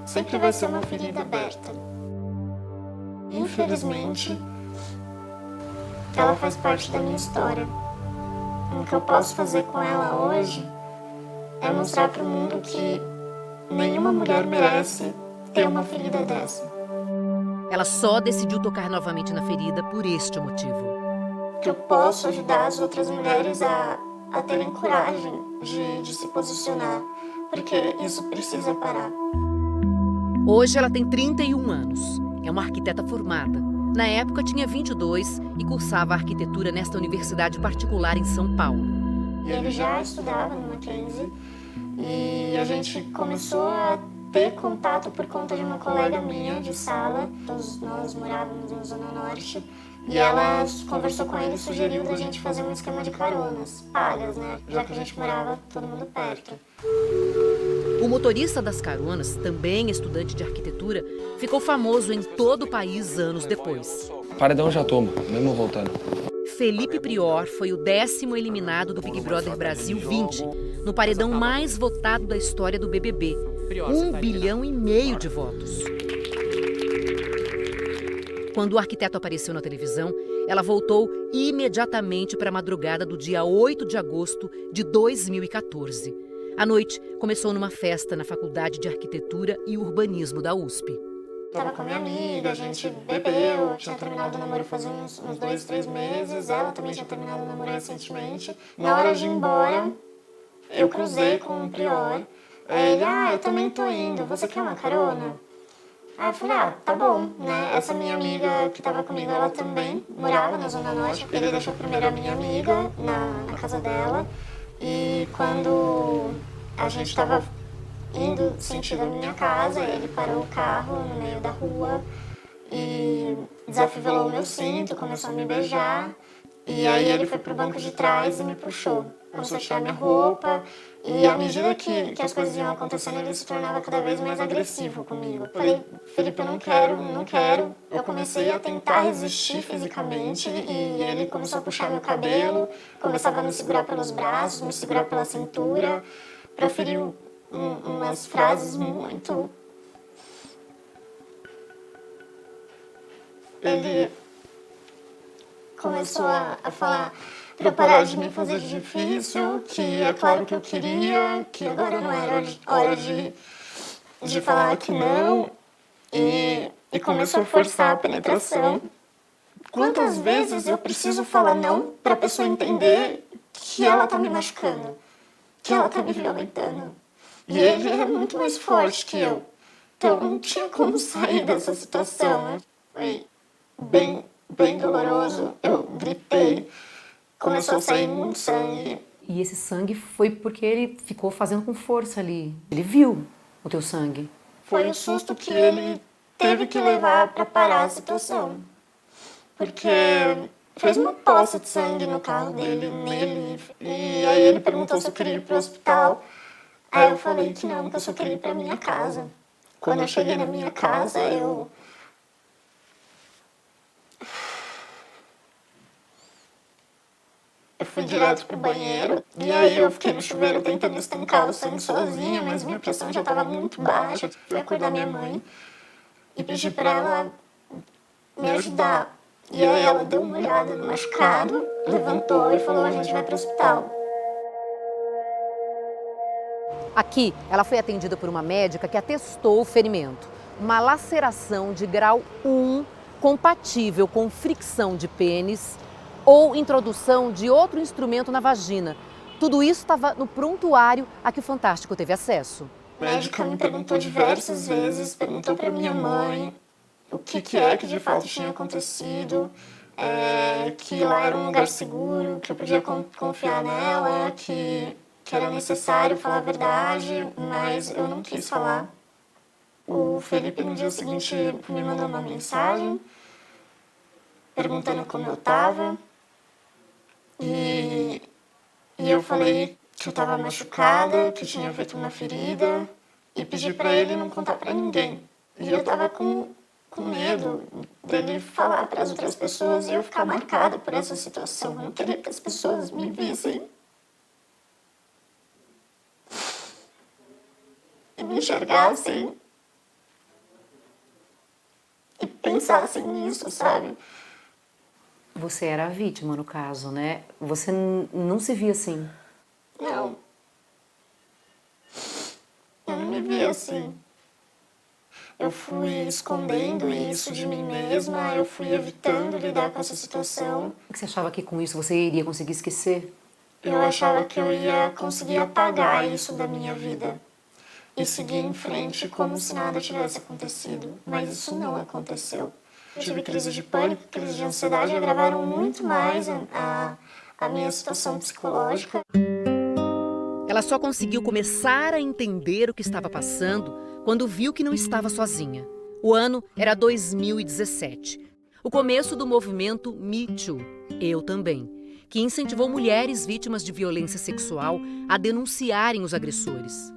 sempre vai ser uma ferida aberta. Infelizmente, ela faz parte da minha história. O que eu posso fazer com ela hoje é mostrar para o mundo que nenhuma mulher merece ter uma ferida dessa. Ela só decidiu tocar novamente na ferida por este motivo. Que eu posso ajudar as outras mulheres a terem coragem de se posicionar, porque isso precisa parar. Hoje ela tem 31 anos. É uma arquiteta formada. Na época tinha 22 e cursava arquitetura nesta universidade particular em São Paulo. E ele já estudava no Mackenzie e a gente começou a ter contato por conta de uma colega minha de sala. Todos nós morávamos na Zona Norte e ela conversou com ele e sugeriu da gente fazer um esquema de caronas pagas, né? Já que a gente morava todo mundo perto. O motorista das caronas, também estudante de arquitetura, ficou famoso em todo o país anos depois. Paredão já toma, mesmo voltando. Felipe Prior foi o 10º eliminado do Big Brother Brasil 20, no paredão mais votado da história do BBB. 1,5 bilhão de votos. Quando o arquiteto apareceu na televisão, ela voltou imediatamente para a madrugada do dia 8 de agosto de 2014. A noite começou numa festa na Faculdade de Arquitetura e Urbanismo da USP. Tava com a minha amiga, a gente bebeu, tinha terminado o namoro faz uns 2, 3 meses, ela também tinha terminado o namoro recentemente. Na hora de ir embora, eu cruzei com o Prior. Ele, eu também tô indo, você quer uma carona? Aí eu falei, tá bom, né? Essa minha amiga que tava comigo, ela também morava na Zona Norte. Ele deixou primeiro a minha amiga na casa dela. E quando a gente tava indo sentido a minha casa, ele parou o carro no meio da rua e desafivelou o meu cinto, começou a me beijar. E aí ele foi pro banco de trás e me puxou. Começou a tirar minha roupa. E à medida que as coisas iam acontecendo, ele se tornava cada vez mais agressivo comigo. Eu falei, Felipe, eu não quero. Eu comecei a tentar resistir fisicamente e ele começou a puxar meu cabelo, começava a me segurar pelos braços, me segurar pela cintura, proferiu umas frases muito... Ele começou a falar para eu parar de me fazer de difícil, que é claro que eu queria, que agora não era hora de falar que não, e começou a forçar a penetração. Quantas vezes eu preciso falar não para a pessoa entender que ela tá me machucando, que ela tá me violentando? E ele é muito mais forte que eu, então não tinha como sair dessa situação. Foi bem doloroso, eu gritei. Começou a sair muito sangue. E esse sangue foi porque ele ficou fazendo com força ali. Ele viu o teu sangue. Foi um susto que ele teve que levar para parar a situação. Porque fez uma poça de sangue no carro dele, nele. E aí ele perguntou se eu queria ir pro hospital. Aí eu falei que não, que eu só queria ir pra minha casa. Quando eu cheguei na minha casa, eu fui direto pro banheiro, e aí eu fiquei no chuveiro tentando estancar o sangue sozinha, mas minha pressão já estava muito baixa. Fui acordar minha mãe e pedi para ela me ajudar. E aí ela deu uma olhada no machucado, levantou e falou, a gente vai pro hospital. Aqui, ela foi atendida por uma médica que atestou o ferimento. Uma laceração de grau 1, compatível com fricção de pênis ou introdução de outro instrumento na vagina. Tudo isso estava no prontuário a que o Fantástico teve acesso. A médica me perguntou diversas vezes, perguntou para minha mãe o que é que de fato tinha acontecido, que lá era um lugar seguro, que eu podia confiar nela, que era necessário falar a verdade, mas eu não quis falar. O Felipe, no dia seguinte, me mandou uma mensagem perguntando como eu estava. E eu falei que eu estava machucada, que eu tinha feito uma ferida e pedi para ele não contar para ninguém. E eu estava com medo dele falar para as outras pessoas e eu ficar marcada por essa situação. Eu não queria que as pessoas me vissem e me enxergassem pensassem nisso, sabe? Você era a vítima, no caso, né? Você não se via assim. Não. Eu não me via assim. Eu fui escondendo isso de mim mesma, eu fui evitando lidar com essa situação. Você achava que com isso você iria conseguir esquecer? Eu achava que eu ia conseguir apagar isso da minha vida e seguir em frente como se nada tivesse acontecido. Mas isso não aconteceu. Eu tive crise de pânico, crise de ansiedade, agravaram muito mais a minha situação psicológica. Ela só conseguiu começar a entender o que estava passando quando viu que não estava sozinha. O ano era 2017, o começo do movimento Me Too, Eu Também, que incentivou mulheres vítimas de violência sexual a denunciarem os agressores.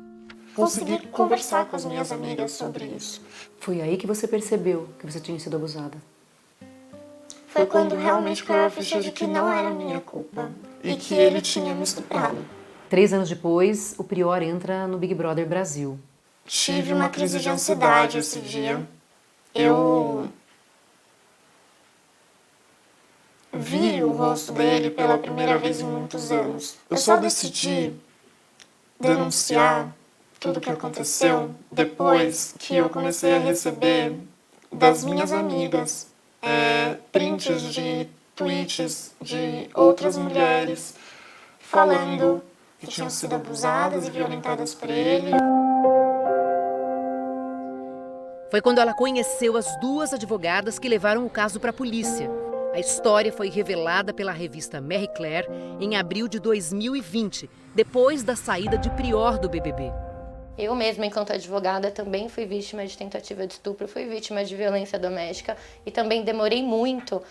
Consegui conversar com as minhas amigas sobre isso. Foi aí que você percebeu que você tinha sido abusada? Foi quando realmente caiu a ficha de que não era minha culpa e que ele tinha me estuprado. 3 anos depois, o Prior entra no Big Brother Brasil. Tive uma crise de ansiedade esse dia. Eu vi o rosto dele pela primeira vez em muitos anos. Eu só decidi denunciar tudo o que aconteceu depois que eu comecei a receber das minhas amigas prints de tweets de outras mulheres falando que tinham sido abusadas e violentadas por ele. Foi quando ela conheceu as 2 advogadas que levaram o caso para a polícia. A história foi revelada pela revista Marie Claire em abril de 2020, depois da saída de Prior do BBB. Eu mesma, enquanto advogada, também fui vítima de tentativa de estupro, fui vítima de violência doméstica e também demorei muito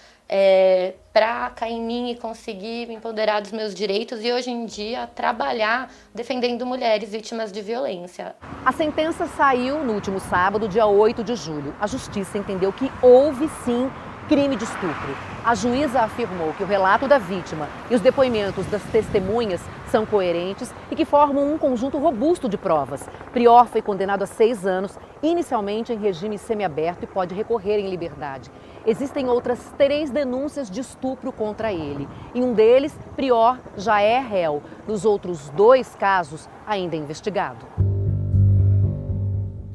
para cair em mim e conseguir me empoderar dos meus direitos e hoje em dia trabalhar defendendo mulheres vítimas de violência. A sentença saiu no último sábado, dia 8 de julho. A justiça entendeu que houve sim crime de estupro. A juíza afirmou que o relato da vítima e os depoimentos das testemunhas são coerentes e que formam um conjunto robusto de provas. Prior foi condenado a 6 anos, inicialmente em regime semiaberto e pode recorrer em liberdade. Existem outras 3 denúncias de estupro contra ele. Em um deles, Prior já é réu. Nos outros 2 casos, ainda é investigado.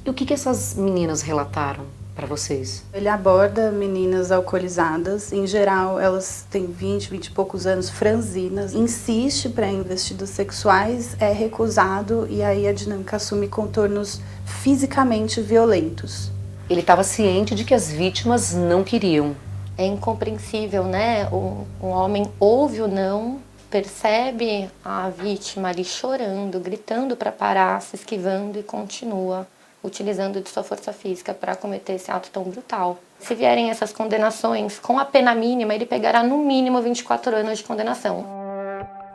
E o que essas meninas relataram para vocês? Ele aborda meninas alcoolizadas, em geral elas têm 20 e poucos anos, franzinas, insiste para investidas sexuais, é recusado e aí a dinâmica assume contornos fisicamente violentos. Ele estava ciente de que as vítimas não queriam. É incompreensível, né? Um homem ouve o não, percebe a vítima ali chorando, gritando para parar, se esquivando e continua utilizando de sua força física para cometer esse ato tão brutal. Se vierem essas condenações, com a pena mínima, ele pegará no mínimo 24 anos de condenação.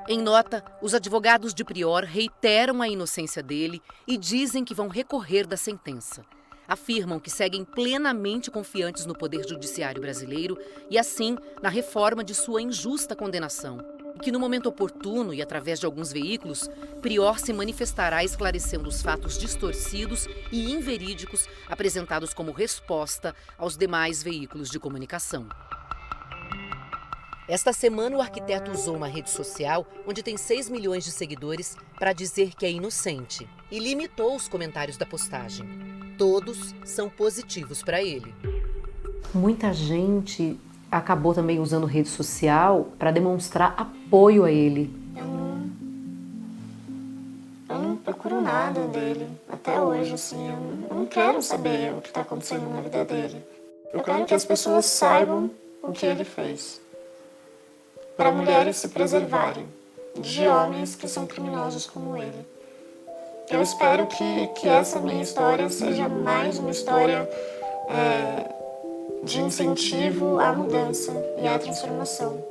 Em nota, os advogados de Prior reiteram a inocência dele e dizem que vão recorrer da sentença. Afirmam que seguem plenamente confiantes no Poder Judiciário brasileiro e, assim, na reforma de sua injusta condenação. E que no momento oportuno e através de alguns veículos, Prior se manifestará esclarecendo os fatos distorcidos e inverídicos apresentados como resposta aos demais veículos de comunicação. Esta semana, o arquiteto usou uma rede social onde tem 6 milhões de seguidores para dizer que é inocente e limitou os comentários da postagem. Todos são positivos para ele. Muita gente acabou também usando rede social para demonstrar apoio a ele. Eu não procuro nada dele até hoje, assim. Eu não quero saber o que está acontecendo na vida dele. Eu quero que as pessoas saibam o que ele fez. Para mulheres se preservarem de homens que são criminosos como ele. Eu espero que essa minha história seja mais uma história de incentivo à mudança e à transformação.